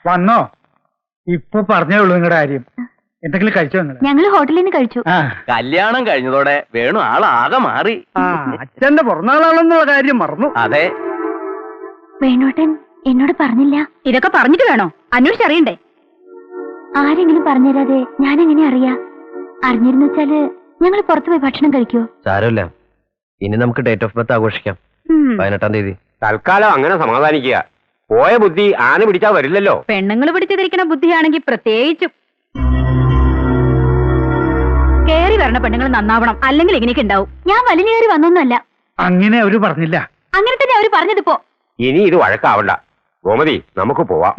വന്നോ? ഇപ്പൊ പറഞ്ഞേ ഉള്ളൂ നിങ്ങളുടെ കാര്യം. എന്തെങ്കിലും കഴിച്ചോ നിങ്ങൾ? ഞങ്ങൾ ഹോട്ടലിൽ നിന്ന് കഴിച്ചു. കല്യാണം കഴിഞ്ഞതോടെ വേണു ആളാകെ മാറി. അച്ഛന്റെ പിറന്നാളാണെന്നുള്ള കാര്യം മറന്നു. അതെ. വേണോട്ടൻ എന്നോട് പറഞ്ഞില്ല. ഇതൊക്കെ പറഞ്ഞിട്ട് വേണോ അന്വേഷിച്ചറിയണ്ടേ? ആരെങ്കിലും പറഞ്ഞുതരാതെ ഞാൻ എങ്ങനെ അറിയാ? അറിഞ്ഞിരുന്നു വെച്ചാല് ഞങ്ങൾ പുറത്തു പോയി ഭക്ഷണം കഴിക്കോ? സാരമില്ല, ഇനി നമുക്ക് ഡേറ്റ് ഓഫ് ബർത്ത് ആഘോഷിക്കാം. 18-ാം തീയതി. തൽക്കാലം അങ്ങനെ സമാധാനിക്കുക. പോയ ബുദ്ധി ആന പിടിച്ചാ വരില്ലല്ലോ. പെണ്ണുങ്ങൾ പിടിച്ചിരിക്കുന്ന ബുദ്ധിയാണെങ്കിൽ പ്രത്യേകിച്ചും. കേറി വരണ പെണ്ണുങ്ങൾ നന്നാവണം, അല്ലെങ്കിൽ ഇങ്ങനെയൊക്കെ ഉണ്ടാവും. ഞാൻ വലിഞ്ഞേറി വന്നൊന്നുമല്ല. അങ്ങനെ അവര് പറഞ്ഞില്ല. അങ്ങനെ തന്നെ അവര് പറഞ്ഞതിപ്പോ. ഇനി ഇത് വഴക്കാവണ്ട ഗോമതി, നമുക്ക് പോവാം.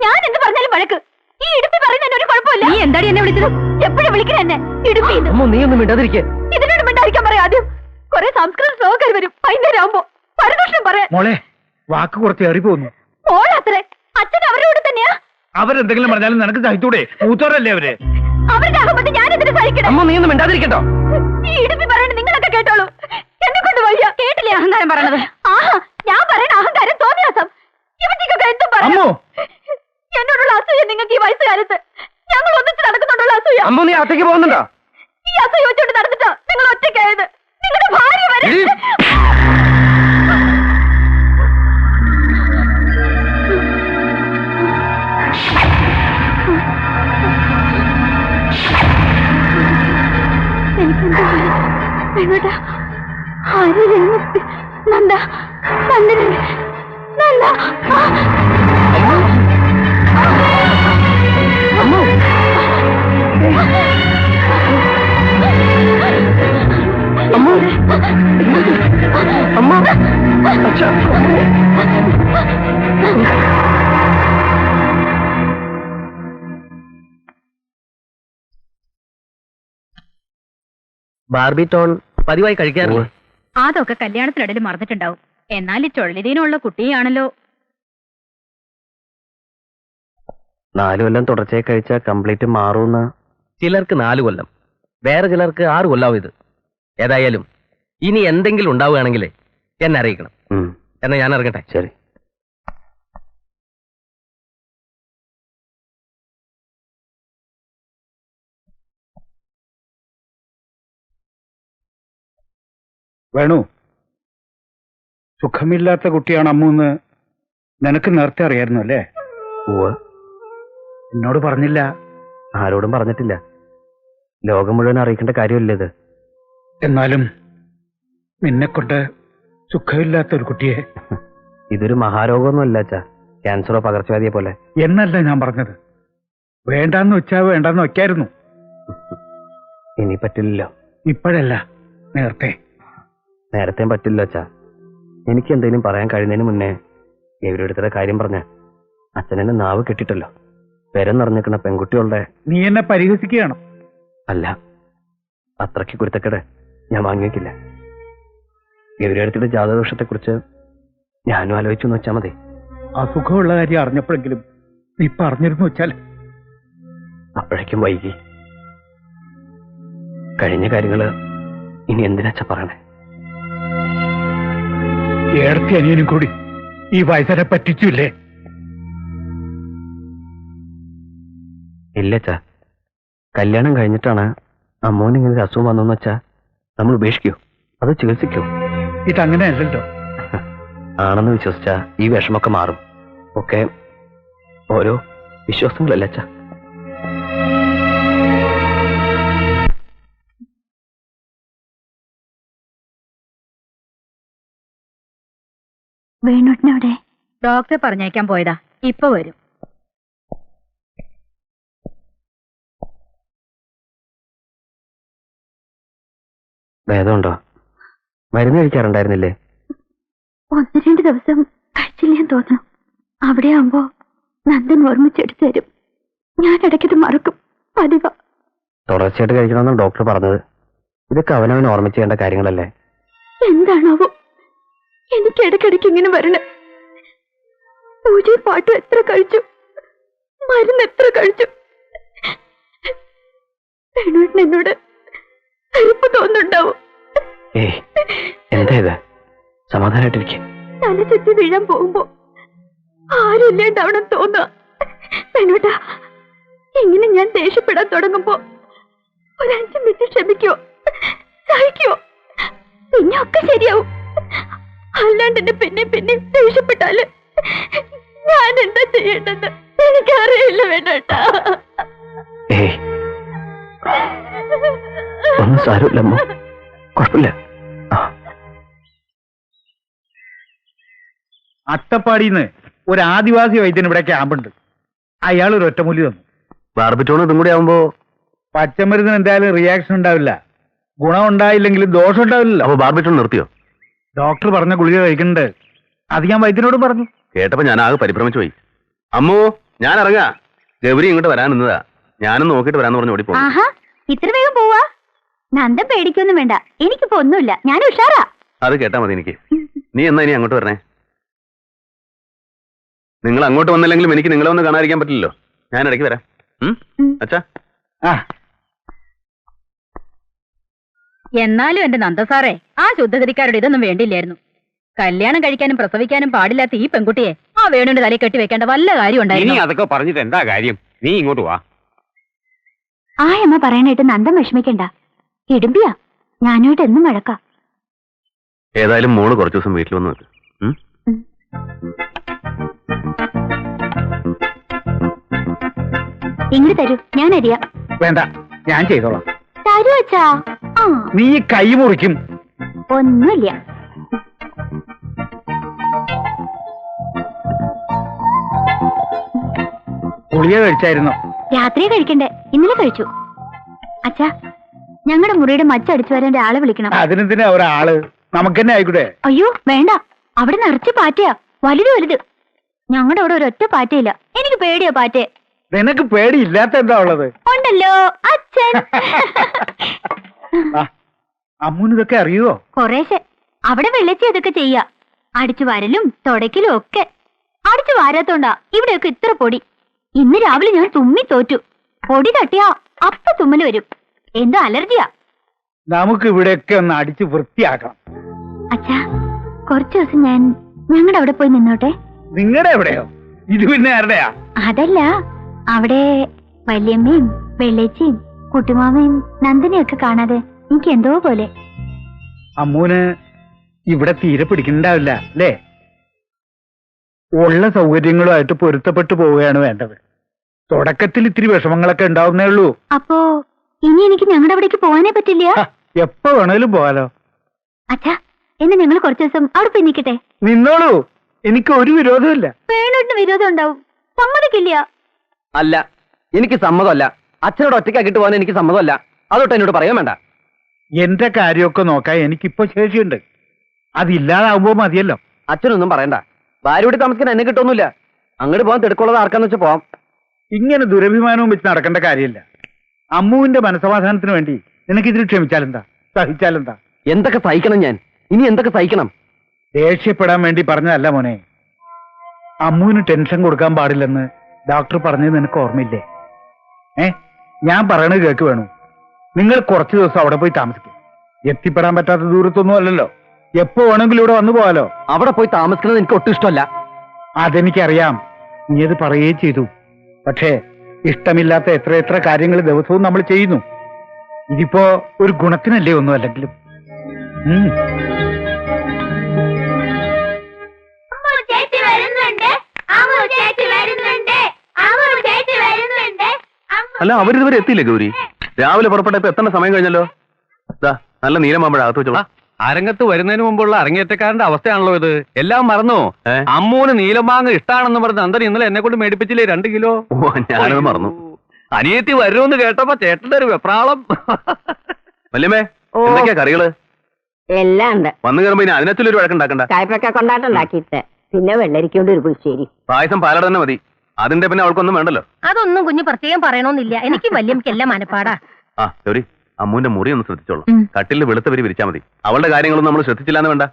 ഞാൻ എന്ത് പറഞ്ഞാലും വഴക്ക്. ഈ ഇടുപ്പി പറയുന്നതിന് ഒരു കുഴപ്പമില്ല. നീ എന്താടി എന്നെ വിളിച്ചത്? എപ്പോഴും വിളിക്കണ എന്നെ ഇടുപ്പി. നീ ഒന്നും മിണ്ടാതിരിക്കേ. ഇതിനോട് മിണ്ടായിരിക്കാൻ പറയാം. ആദ്യം കുറെ സംസ്കൃത ശ്ലോകർ വരും. വൈകുന്നേരം ആവുമ്പോ പരദോഷം പറയാം. മോളെ, വാക്ക് കുറച്ച് ഏറി പോകുന്നു. ഓളത്രേ അച്ഛൻ അവരുടെ കൂടെ തന്നെയാ. അവരെന്തെങ്കിലും പറഞ്ഞാലും നിനക്ക് സഹിച്ചൂടെ? മൂത്തോരല്ലേ അവര്. അവരുടെ അഹമ്മതി ഞാൻ എന്തിനു സഹിക്കണം? നീ ഒന്നും മിണ്ടാതിരിക്കട്ടോ. ഈ ഇടുപ്പി പറയണ നിങ്ങളൊക്കെ കേട്ടോളൂ. എന്നെ കൊണ്ട് വയ്യ. കേട്ടില്ലേ അഹങ്കാരം പറയണത്? ആഹാ, ഞാൻ പറയണ അഹങ്കാരം തോന്നിയാസം. ഇവറ്റിക്കൊക്കെ എന്തും പറയാം. എന്നോടുള്ള അസൂയ നിങ്ങൾക്ക് ഈ വയസ്സുകാലത്ത്. ഞങ്ങൾ ഒന്നിച്ച് നടക്കുന്നുണ്ടുള്ള അസൂയ. നീ അകത്തേക്ക് പോകുന്നുണ്ടോ? ഈ അസൂയ വെച്ചോണ്ട് നടന്നിട്ടാ നിങ്ങൾ ഒറ്റയ്ക്കായത്. നിങ്ങളുടെ ഭാര്യ വരെ. എനിക്കെന്താ ആരും നന്ദ നന്ദന നന്ദ. ബാർബിറ്റോൺ പതിവായി കഴിക്കാറില്ല. അതൊക്കെ കല്യാണത്തിനിടയിൽ മറന്നിട്ടുണ്ടാവും. എന്നാൽ ഈ ചൊള്ളിതീനുള്ള കുട്ടിയാണല്ലോ. 4 കൊല്ലം തുടർച്ചയായി കഴിച്ചാൽ കംപ്ലീറ്റ് മാറുന്ന ചിലർക്ക് 4 കൊല്ലം, വേറെ ചിലർക്ക് 6 കൊല്ലാവും ഇത്. ഏതായാലും ഇനി എന്തെങ്കിലും ഉണ്ടാവുകയാണെങ്കിൽ എന്നെ അറിയിക്കണം. എന്നാ ഞാൻ ഇറങ്ങട്ടെ. ശരി. വേണു, സുഖമില്ലാത്ത കുട്ടിയാണ് അമ്മൂന്ന് നിനക്ക് നേരത്തെ അറിയായിരുന്നു അല്ലേ? എന്നോട് പറഞ്ഞില്ല. ആരോടും പറഞ്ഞിട്ടില്ല. ലോകം മുഴുവൻ അറിയിക്കേണ്ട കാര്യമല്ലേ ഇത്. എന്നാലും നിന്നെക്കൊണ്ട് സുഖമില്ലാത്ത ഒരു കുട്ടിയെ. ഇതൊരു മഹാരോഗമൊന്നുമല്ല അച്ഛാ, ക്യാൻസറോ പകർച്ചവ്യാധിയെ പോലെ. എന്നല്ല ഞാൻ പറഞ്ഞത്. വേണ്ടാന്ന് വെച്ചാ വേണ്ടാന്ന് വെക്കായിരുന്നു. ഇനി പറ്റില്ലല്ലോ. ഇപ്പോഴല്ല, നേരത്തെയും പറ്റില്ല അച്ഛാ. എനിക്ക് എന്തെങ്കിലും പറയാൻ കഴിയുന്നതിന് മുന്നേ ഇവരുടെ കാര്യം പറഞ്ഞ അച്ഛനെന്നെ നാവ് കെട്ടിട്ടല്ലോ. പെരം നിറഞ്ഞിരിക്കുന്ന പെൺകുട്ടികളുടെ. നീ എന്നെ പരിഹസിക്കുകയാണ്? അല്ല, അത്രയ്ക്ക് കുരുത്തക്കേട് ഞാൻ വാങ്ങിവെക്കില്ല. ഗൗരിയടുത്തിയുടെ ജാതകദോഷത്തെക്കുറിച്ച് ഞാനും ആലോചിച്ചു എന്ന് വെച്ചാൽ മതി. അസുഖമുള്ള കാര്യം അറിഞ്ഞപ്പോഴെങ്കിലും നീ പറഞ്ഞിരുന്നു വെച്ചാൽ. അപ്പോഴേക്കും വൈകി. കഴിഞ്ഞ കാര്യങ്ങള് ഇനി എന്തിനാച്ചാ പറയണേ? ഏടത്തി അനിയനും കൂടി ഈ വയസ്സനെ പറ്റിച്ചില്ലേ? ഇല്ലച്ചാ, കല്യാണം കഴിഞ്ഞിട്ടാണ് അമ്മോനിങ്ങനെ ഒരു അസുഖം വന്നെന്ന് വെച്ചാ നമ്മൾ ഉപേക്ഷിക്കോ അത് ചികിത്സിക്കോ? ഇതങ്ങനെയല്ലല്ലോ. ആണെന്ന് വിശ്വസിച്ചാ ഈ വിഷമൊക്കെ മാറും. ഒക്കെ ഓരോ വിശ്വാസങ്ങളല്ലേ അച്ഛാ. വേണുട്ടിനവിടെ ഡോക്ടറെ പറഞ്ഞയക്കാൻ പോയതാ. ഇപ്പൊ വരും. ഭേദമുണ്ടോ? മരുന്ന് കഴിക്കാറുണ്ടായിരുന്നില്ലേ? 1-2 ദിവസം കഴിച്ചില്ലെന്ന് തോന്നുന്നു. അവിടെ ആവുമ്പോ നന്ദൻ ഓർമ്മിച്ചെടുത്തു തരും. ഞാൻ ഇടയ്ക്കത് മറക്കും. പതിവ്. തുടർച്ചയായിട്ട് കഴിക്കണമെന്നാണ് ഡോക്ടർ പറഞ്ഞത്. ഇതൊക്കെ അവനവൻ ഓർമ്മിച്ച് ചെയ്യേണ്ട കാര്യങ്ങളല്ലേ? എന്താണാവോ എനിക്ക് ഇടയ്ക്കിടയ്ക്ക് ഇങ്ങനെ വരണം. പൂജയും പാട്ടും എത്ര കഴിച്ചു, മരുന്ന് എത്ര കഴിച്ചു. എന്നോട് അരിപ്പ് തോന്നുന്നുണ്ടാവും. എന്താ ഇത്? സമാധാനായിട്ടിരിക്കെ. തല ചുറ്റി വീഴാൻ പോകുമ്പോ ആരുമില്ലാണ്ടാവണം തോന്നുക. വേണോട്ടാ, ഇങ്ങനെ ഞാൻ ദേഷ്യപ്പെടാൻ തുടങ്ങുമ്പോ ഒരു 5 മിനിറ്റ് ക്ഷമിക്കോ, സഹിക്കോ, പിന്നെ ഒക്കെ ശരിയാവും. അല്ലാണ്ട് എന്നെ പിന്നെ ദേഷ്യപ്പെട്ടാല് ഞാൻ എന്താ ചെയ്യേണ്ടെന്ന് എനിക്കറിയില്ല. വേണോട്ടാ, ഒന്നും സാരമില്ലമ്മോ, കുഴപ്പമില്ല. അട്ടപ്പാടിന്ന് ഒരു ആദിവാസി വൈദ്യൻ ഇവിടെ ക്യാമ്പുണ്ട്. അയാൾ ഒരു ഒറ്റമൂലി തന്നു. ബാർബിറ്റോൺ ഇതും കൂടി ആവുമ്പോ പച്ചമരുന്നിന് എന്തായാലും റിയാക്ഷൻ ഉണ്ടാവില്ല. ഗുണം ഉണ്ടായില്ലെങ്കിലും ദോഷം ഉണ്ടാവില്ലല്ലോ. അപ്പൊ ബാർബിറ്റോൺ നിർത്തിയോ? ഡോക്ടർ പറഞ്ഞ ഗുളിക കഴിക്കുന്നുണ്ട്. അത് ഞാൻ വൈദ്യനോടും പറഞ്ഞു. കേട്ടപ്പോ ഞാൻ ആകെ പരിഭ്രമിച്ചു പോയി. അമ്മോ, ഞാൻ ഇറങ്ങാ. ഗൗരി ഇങ്ങോട്ട് വരാൻ നിന്നതാ. ഞാനും നോക്കിട്ട് വരാന്ന് പറഞ്ഞു ഓടിപ്പോ. ആഹാ, ഇത്ര വേഗം പോവാ? നന്ദൻ പേടിക്കൊന്നും വേണ്ട, എനിക്കിപ്പോ ഒന്നുമില്ല, ഞാൻ ഉഷാറാ. അത് കേട്ടാ മതി എനിക്ക്. നീ എന്നാ ഇനി അങ്ങോട്ട് വരണേ? നിങ്ങൾ അങ്ങോട്ട് വന്നില്ലെങ്കിലും എനിക്ക് നിങ്ങളെ ഒന്ന് കാണാതിരിക്കാൻ പറ്റില്ലല്ലോ. ഞാൻ ഇടയ്ക്ക് വരാം. അച്ഛാ. എന്നാലും എന്റെ നന്ദസാറേ, ആ ശുദ്ധഗതിക്കാരുടെ ഇതൊന്നും വേണ്ടില്ലായിരുന്നു. കല്യാണം കഴിക്കാനും പ്രസവിക്കാനും പാടില്ലാത്ത ഈ പെൺകുട്ടിയെ ആ വേണുവിന്റെ തലയിൽ കെട്ടി വെക്കേണ്ട വല്ല കാര്യം ഇനി ഉണ്ടായിരുന്നു? അതൊക്കെ പറഞ്ഞിട്ട് എന്താ കാര്യം? നീ ഇങ്ങോട്ട് വാ. ആയമ്മ പറയാനായിട്ട് നന്ദൻ വിഷമിക്കണ്ട. ഇടുമ്പിയാ, ഞാനോട്ട് എന്നും വഴക്കാം. ഏതായാലും മോള് കുറച്ചു ദിവസം വീട്ടിൽ വന്ന് നിൽക്ക്. ഇങ്ങോട്ട് തരൂ, ഞാൻ അറിയാം. വേണ്ട, ഞാൻ ചെയ്തോളാം. തരൂ അച്ഛാ. ആ, നീ ഈ കൈ മുറിക്കും. ഒന്നുമില്ല. ഗുളിക കഴിച്ചായിരുന്നോ? രാത്രിയെ കഴിക്കണ്ടേ, ഇന്നലെ കഴിച്ചു. അച്ഛാ, ഞങ്ങളുടെ മുറിയുടെ മച്ചടിച്ചു വരാൻ ഒരാളെ വിളിക്കണം. അതിനെന്തിനാ ഒരാള്? നമുക്ക് തന്നെ ആയിക്കൂടെ? അയ്യോ വേണ്ട, അവിടെ നിറച്ച് പാറ്റയാ, വലുത്. ഞങ്ങളുടെ അവിടെ ഒരൊറ്റ പാറ്റയില്ല. എനിക്ക് പേടിയാ പാറ്റേ. നിനക്ക് പേടിയില്ലാത്ത എന്താ ഉള്ളത്? ഉണ്ടല്ലോ അച്ഛൻ. അമ്മൂന് ഇതൊക്കെ അറിയുവോ? കൊറേശ്ശെ. അവിടെ വെള്ളച്ചി അതൊക്കെ ചെയ്യാ. അടിച്ചു വാരലും തുടക്കലും ഒക്കെ. അടിച്ചു വാരാത്തോണ്ടാ ഇവിടെയൊക്കെ ഇത്ര പൊടി. ഇന്ന് രാവിലെ ഞാൻ തുമ്മി തോറ്റു. പൊടി തട്ടിയാ അപ്പ തുമ്മല് വരും. എന്തോ അലർജിയാ. നമുക്ക് ഇവിടെയൊക്കെ ഒന്ന് അടിച്ചു വൃത്തിയാക്കണം. അച്ഛാ, കുറച്ചു ദിവസം ഞാൻ ഞങ്ങളുടെ അവിടെ പോയി നിന്നോട്ടെ. നിങ്ങളുടെ എവിടെയോ? ഇത് പിന്നെ ആരുടെയാ? അതല്ല, അവിടെ വല്യമ്മയും വെള്ളേച്ചിയും കുട്ടിമാമയും നന്ദനെയൊക്കെ കാണാതെ എനിക്ക് എന്തോ പോലെ. അമ്മൂന് ഇവിടെ തീരെ പിടിക്കണ്ടാവില്ല അല്ലേ? ഉള്ള സൗകര്യങ്ങളുമായിട്ട് പൊരുത്തപ്പെട്ടു പോവുകയാണ് വേണ്ടത്. തുടക്കത്തിൽ ഇത്തിരി വിഷമങ്ങളൊക്കെ ഉണ്ടാവുന്നേ ഉള്ളൂ. അപ്പോ ഇനി എനിക്ക് ഞങ്ങളുടെ അവിടേക്ക് പോവാനേ പറ്റില്ല? എപ്പോ വേണേലും പോവാലോ. അച്ഛാ, എന്നെ ഞങ്ങൾ കുറച്ചു ദിവസം അവിടെ പോയി നിൽക്കട്ടെ? നിന്നോളൂ, എനിക്ക് ഒരു വിരോധമില്ല. വേണോട്ടിന് വിരോധം ഉണ്ടാവും. സമ്മതിക്കില്ല. അല്ല, എനിക്ക് സമ്മതമല്ല. അച്ഛനോട് ഒറ്റയ്ക്കാക്കിട്ട് പോകാൻ എനിക്ക് സമ്മതമല്ല. അതൊട്ട് എന്നോട് പറയാൻ വേണ്ട. എന്റെ കാര്യമൊക്കെ നോക്കാൻ എനിക്കിപ്പോ ശേഷിയുണ്ട്. അതില്ലാതാവുമ്പോ മതിയല്ലോ. അച്ഛനൊന്നും പറയണ്ട. ഭാര്യയോട് താമസിക്കാൻ എന്നെ കിട്ടൊന്നുമില്ല. അങ്ങോട്ട് പോകാൻ തിടുക്കുള്ളത് ആർക്കാന്ന് വെച്ചാൽ പോവാം. ഇങ്ങനെ ദുരഭിമാനവും വെച്ച് നടക്കേണ്ട കാര്യമില്ല. അമ്മുവിന്റെ മനസമാധാനത്തിന് വേണ്ടി നിനക്കിതിന് ക്ഷമിച്ചാലെന്താ, സഹിച്ചാലെന്താ? എന്തൊക്കെ സഹിക്കണം ഞാൻ? ഇനി എന്തൊക്കെ സഹിക്കണം? ദേഷ്യപ്പെടാൻ വേണ്ടി പറഞ്ഞതല്ല മോനെ. അമ്മുവിന് ടെൻഷൻ കൊടുക്കാൻ പാടില്ലെന്ന് ഡോക്ടർ പറഞ്ഞത് നിനക്ക് ഓർമ്മയില്ലേ? ഞാൻ പറയണത് കേക്ക് വേണു. നിങ്ങൾ കുറച്ചു ദിവസം അവിടെ പോയി താമസിക്കും. എത്തിപ്പെടാൻ പറ്റാത്ത ദൂരത്തൊന്നും അല്ലല്ലോ. എപ്പോ വേണമെങ്കിലും ഇവിടെ വന്നു പോവാലോ. അവിടെ പോയി താമസിക്കുന്നത് എനിക്ക് ഒട്ടും ഇഷ്ടമല്ല. അതെനിക്കറിയാം, നീ അത് പറയുകയും ചെയ്തു. പക്ഷേ ഇഷ്ടമില്ലാത്ത എത്ര കാര്യങ്ങൾ ദിവസവും നമ്മൾ ചെയ്യുന്നു. ഇതിപ്പോ ഒരു ഗുണത്തിനല്ലേ ഒന്നും അല്ലെങ്കിലും. അല്ല, അവരിതുവരെ എത്തിയില്ലേ ഗൗരി? രാവിലെ പുറപ്പെട്ടപ്പോ എത്ര സമയം കഴിഞ്ഞല്ലോ. നല്ല നീലമാമ്പഴ അകത്ത് വെച്ചോളാം. അരങ്ങത്ത് വരുന്നതിന് മുമ്പുള്ള അരങ്ങേറ്റക്കാരന്റെ അവസ്ഥയാണല്ലോ ഇത്. എല്ലാം മറന്നോ? അമ്മൂന് നീലമാങ്ങ ഇഷ്ടാണെന്ന് പറഞ്ഞ് നന്ദൻ ഇന്നലെ എന്നെ കൊണ്ട് മേടിപ്പിച്ചില്ലേ 2 കിലോ. ഞാനത് മറന്നു. അനിയത്തി വരുമെന്ന് കേട്ടപ്പോ ചേട്ടന്റെ ഒരു വെപ്രാളം. വല്യമ്മേ, എന്തൊക്കെയാ കറികള്? എല്ലാം ഉണ്ട്. വന്നു കയറുമ്പോ ഇനി അതിനകത്തൊരു വഴക്കുണ്ടാക്കണ്ട. കായ്പക്ക കൊണ്ടാട്ടുണ്ടാക്കിയിട്ട് പിന്നെ വെള്ളരിക്കൊണ്ട് ഒരു പുളിശ്ശേരി. പായസം പാലട തന്നെ മതി. അതിന്റെ പിന്നെ അവൾക്കൊന്നും വേണ്ടല്ലോ. അതൊന്നും കുഞ്ഞു പ്രത്യേകം പറയണമെന്നില്ല. എനിക്ക് വല്യമ്മക്കെല്ലാം മനപ്പാടാ. ആ ഗൗരി, അമ്മുവിന്റെ മുറി ഒന്ന് ശ്രദ്ധിച്ചോളാം. കട്ടിലിൽ വെളുത്ത വരി വിരിച്ചാൽ മതി. അവളുടെ കാര്യങ്ങളൊന്നും നമ്മൾ ശ്രദ്ധിച്ചില്ലാന്ന് വേണ്ട.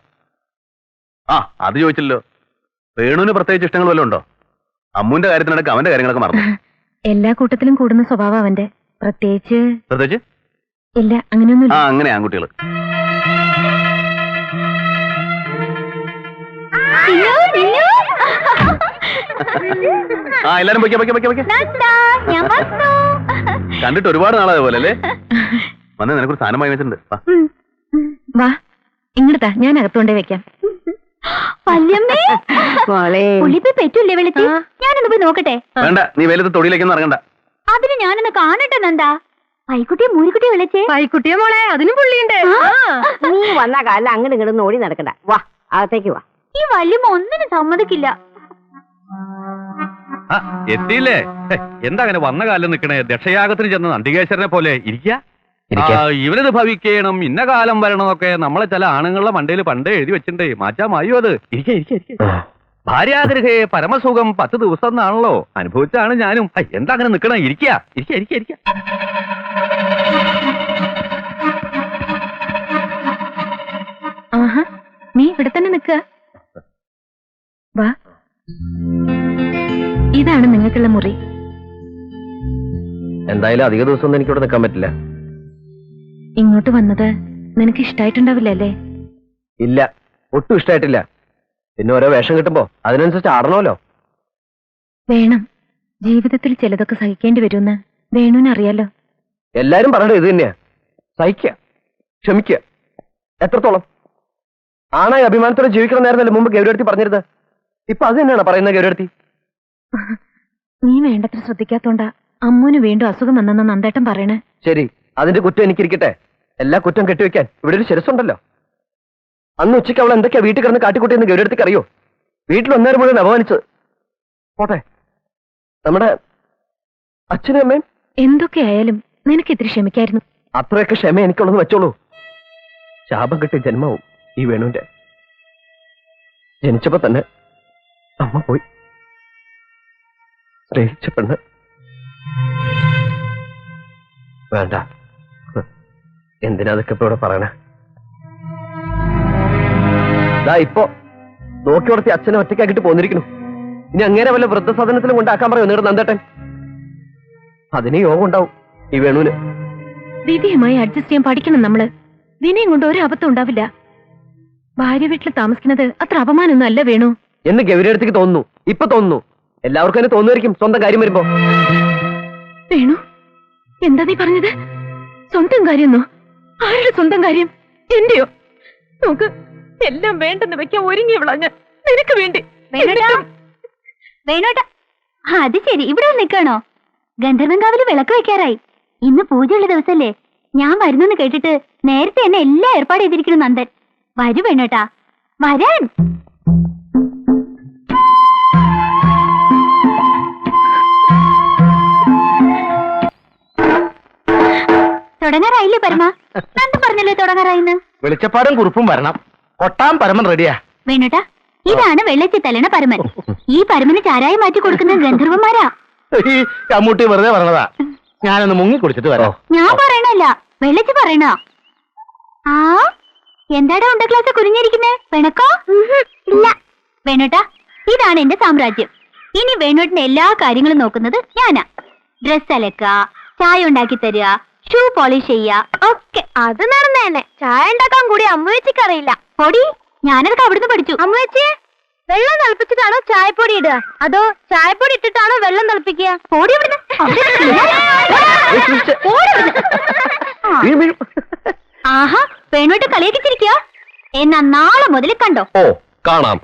ആ, അത് ചോദിച്ചല്ലോ. വേണുവിന് പ്രത്യേകിച്ച് ഇഷ്ടങ്ങൾ വല്ലതും ഉണ്ടോ? അമ്മുവിന്റെ കാര്യത്തിനടക്കം അവന്റെ കാര്യങ്ങളൊക്കെ മറന്നു. എല്ലാ കൂട്ടത്തിലും കൂടുന്ന സ്വഭാവം അവന്റെ. പ്രത്യേകിച്ച് ഇല്ല, അങ്ങനെയൊന്നും. ആ, അങ്ങനെ ആൺകുട്ടികൾ. ആ എല്ലാരും പൊയ്ക്കോ പൊയ്ക്കോ പൊയ്ക്കോ പൊയ്ക്കോ. നന്ദ, ഞാൻ വന്നു. കണ്ടിട്ട് ഒരുപാട് നാളായ പോലെ അല്ലേ? വന്ന് നിനക്കൊരു സാധനമായി വെച്ചിട്ടുണ്ട്. വാ. വാ ഇങ്ങോട്ടാ, ഞാൻ അകത്തോണ്ടേ വെക്കാം. വല്യമ്മേ, മോളെ പുള്ളിപ്പോ പെറ്റൂല്ലേ വെളുത്തി? ഞാനൊന്ന് പോയി നോക്കട്ടെ. വേണ്ട, നീ വെയിലത്ത് തൊടിയിലേക്കൊന്നും ഇറങ്ങണ്ട. അതിന് ഞാനൊന്ന് കാണട്ടെ നന്ദ. പൈക്കുട്ടിയെ മൂരിക്കുട്ടിയെ വിളിച്ചേ. പായിക്കുട്ടിയെ മോളെ, അതിനും പുള്ളിയുണ്ട്. നീ വന്ന കാലം അങ്ങോട്ട് ഇങ്ങോട്ട് ഓടി നടക്കണ്ട. വാ അകത്തേക്ക് വാ. ഈ വല്യമ്മ ഒന്നിനും സമ്മതിക്കില്ല. ആ, എത്തിയില്ലേ? ഹെ, എന്താ അങ്ങനെ വന്ന കാലം നിക്കണേ? ദക്ഷയാഗത്തിന് ചെന്ന നന്ദികേശ്വരനെ പോലെ ഇരിക്കാ. ഇവനത് ഭവിക്കണം, ഇന്ന കാലം വരണമെന്നൊക്കെ നമ്മളെ ചില ആണുങ്ങളുടെ മണ്ടയിൽ പണ്ടേ എഴുതി വെച്ചിട്ടേ മാറ്റാമായോ അത്. ഭാര്യാഗ്രഹേ പരമസുഖം 10 ദിവസം എന്നാണല്ലോ. അനുഭവിച്ചാണ് ഞാനും. എന്താ അങ്ങനെ നിക്കണ? ഇരിക്കാ ഇരിക്കാ ഇരിക്കാ ഇരിക്കാ. ആഹാ, നീ ഇവിടെ തന്നെ നിക്ക. വാ, ഇതാണ് നിങ്ങൾക്കുള്ള മുറി. എന്തായാലും അധിക ദിവസമൊന്നും എനിക്കിവിടെ നിൽക്കാൻ പറ്റില്ല. ഇങ്ങോട്ട് വന്നത് നിനക്ക് ഇഷ്ടായിട്ടുണ്ടാവില്ല അല്ലേ? ഇല്ല, ഒട്ടും ഇഷ്ടമായിട്ടില്ല. പിന്നെ ഓരോ വേഷം കിട്ടുമ്പോ അതിനനുസരിച്ച് ആടണമല്ലോ. വേണം, ജീവിതത്തിൽ ചിലതൊക്കെ സഹിക്കേണ്ടി വരുമെന്ന് വേണുവിന് അറിയാലോ. എല്ലാരും പറയണത് ഇത് തന്നെയാ, സഹിക്കുക, ക്ഷമിക്കുക. എത്രത്തോളം ആണായി അഭിമാനത്തോടെ ജീവിക്കണമെന്നായിരുന്നല്ലോ മുമ്പ് ഗൗരവടുത്തി പറഞ്ഞിരുന്നത്. ഇപ്പൊ അത് തന്നെയാണ് പറയുന്നത് ഗൗരവടുത്തി. നീ വേണ്ടത്ര ശ്രദ്ധിക്കാത്തോണ്ടാ അമ്മൂന് വീണ്ടും അസുഖം വന്നെന്ന് നന്ദേട്ടൻ പറയണേ. ശരി, അതിന്റെ കുറ്റം എനിക്കിരിക്കട്ടെ. എല്ലാ കുറ്റം കെട്ടിവെക്കാൻ ഇവിടെ ഒരു ശിരസുണ്ടല്ലോ. അന്ന് ഉച്ചയ്ക്ക് അവൾ എന്തൊക്കെയാ വീട്ടിൽ കിടന്ന് കാട്ടിക്കൂട്ടിയെന്ന് ഗൗരവടുത്തിക്ക് അറിയോ? വീട്ടിൽ ഒന്നേരം മുഴുവൻ അപമാനിച്ചത്. പോട്ടെ, നമ്മുടെ അച്ഛനും അമ്മയും എന്തൊക്കെയായാലും നിനക്ക് ഇത്തിരി ക്ഷമിക്കായിരുന്നു. അത്രയൊക്കെ ക്ഷമ എനിക്കുള്ളതെന്ന് വെച്ചോളൂ. ശാപം കിട്ടിയ ജന്മവും ഈ വേണുവിന്റെ. ജനിച്ചപ്പോ തന്നെ അമ്മ പോയി. സ്നേഹിച്ച പെണ്ണ്. വേണ്ട, എന്തിനാ അതൊക്കെ ഇപ്പൊ ഇവിടെ പറയണേ? ദാ ഇപ്പൊ നോക്കി വളർത്തി അച്ഛനെ ഒറ്റയ്ക്കാക്കിട്ട് പോന്നിരിക്കുന്നു. ഇനി അങ്ങനെ വല്ല വൃദ്ധസദനത്തിലും കൊണ്ടാക്കാൻ പറയോ നിങ്ങളുടെ നന്ദേട്ടൻ? അതിന് യോഗം ഉണ്ടാവും ഈ വേണുവിന്. വിധിയുമായി അഡ്ജസ്റ്റ് ചെയ്യാൻ പഠിക്കണം നമ്മള്. വിനയം കൊണ്ട് ഒരു അബദ്ധം ഉണ്ടാവില്ല. ഭാര്യ വീട്ടിൽ താമസിക്കുന്നത് അത്ര അപമാനമൊന്നും അല്ല വേണു എന്ന് ഗൗരിയടുത്തേക്ക് തോന്നുന്നു. ഇപ്പൊ തോന്നുന്നു. എല്ലാവർക്കും തന്നെ തോന്നുമായിരിക്കും സ്വന്തം കാര്യം വരുമ്പോ. വേണു, എന്താ നീ പറഞ്ഞത്? സ്വന്തം കാര്യമെന്നോ? ആരുടെ സ്വന്തം കാര്യം? എന്റെയോ? നോക്ക്, എല്ലാം വേണ്ടെന്ന് വെക്കാൻ ഒരുങ്ങി വിളഞ്ഞ നിനക്ക് വേണ്ടി. വേണോട്ടാ, അത് ശരി, ഇവിടെ നിൽക്കണോ? ഗന്ധർവൻകാവില് വിളക്ക് വെക്കാറായി. ഇന്ന് പൂജയുള്ള ദിവസല്ലേ? ഞാൻ വരുന്നെന്ന് കേട്ടിട്ട് നേരത്തെ എന്നെ എല്ലാം ഏർപ്പാട് ചെയ്തിരിക്കുന്നു നന്ദൻ. വരൂ വേണോട്ടാ, വരാൻ. തുടങ്ങാറായില്ലേ പരമ? നന്ദൻ പറഞ്ഞല്ലോ തുടങ്ങാറായിന്ന്. വെളിച്ചപ്പാടും കുറുപ്പും വരണം. കൊട്ടാൻ പരമൻ റെഡിയാ. വേണോട്ടാ, ഇതാണ് വെള്ളച്ചി തലണ പരമൻ. ഈ പരമന് ചാരായി മാറ്റി കൊടുക്കുന്ന ഗന്ധർവന്മാരാ. ഈ കമ്മൂട്ടി വെറുതെ പറഞ്ഞതാ. ഞാനൊന്ന് മുങ്ങി കുടിച്ചിട്ട് വരാം. ഞാൻ പറയണല്ല, വെള്ളച്ചി പറയണ. ആ, എന്താടാ ഉണ്ട ക്ലാസ് കുരിഞ്ഞിരിക്കുന്നേ? പിണക്കോ? ഇല്ല. വേണോട്ടാ, ഇതാണ് എന്റെ സാമ്രാജ്യം. ഇനി വേണോട്ടിന്റെ എല്ലാ കാര്യങ്ങളും നോക്കുന്നത് ഞാനാ. ഡ്രസ് അലക്ക, ചായ ഉണ്ടാക്കി തരിക, ഷൂ പോളിഷ് ചെയ്യാ ഒക്കെ. അത് നടന്നേനെ. ചായ ഉണ്ടാക്കാൻ കൂടി അമ്മവെച്ചിക്ക് അറിയില്ല. പൊടി, ഞാനതൊക്കെ അവിടുന്ന് പഠിച്ചു. അമ്മവെച്ചേ, വെള്ളം തിളപ്പിച്ചിട്ടാണോ ചായപ്പൊടി ഇടുക, അതോ ചായപ്പൊടി ഇട്ടിട്ടാണോ വെള്ളം തിളപ്പിക്കുക? പൊടി ആഹാ, വേണോട്ട് കളിയാക്കിച്ചിരിക്കുക. എന്നാ നാളെ മുതൽ കണ്ടോ? ഓ, കാണാം.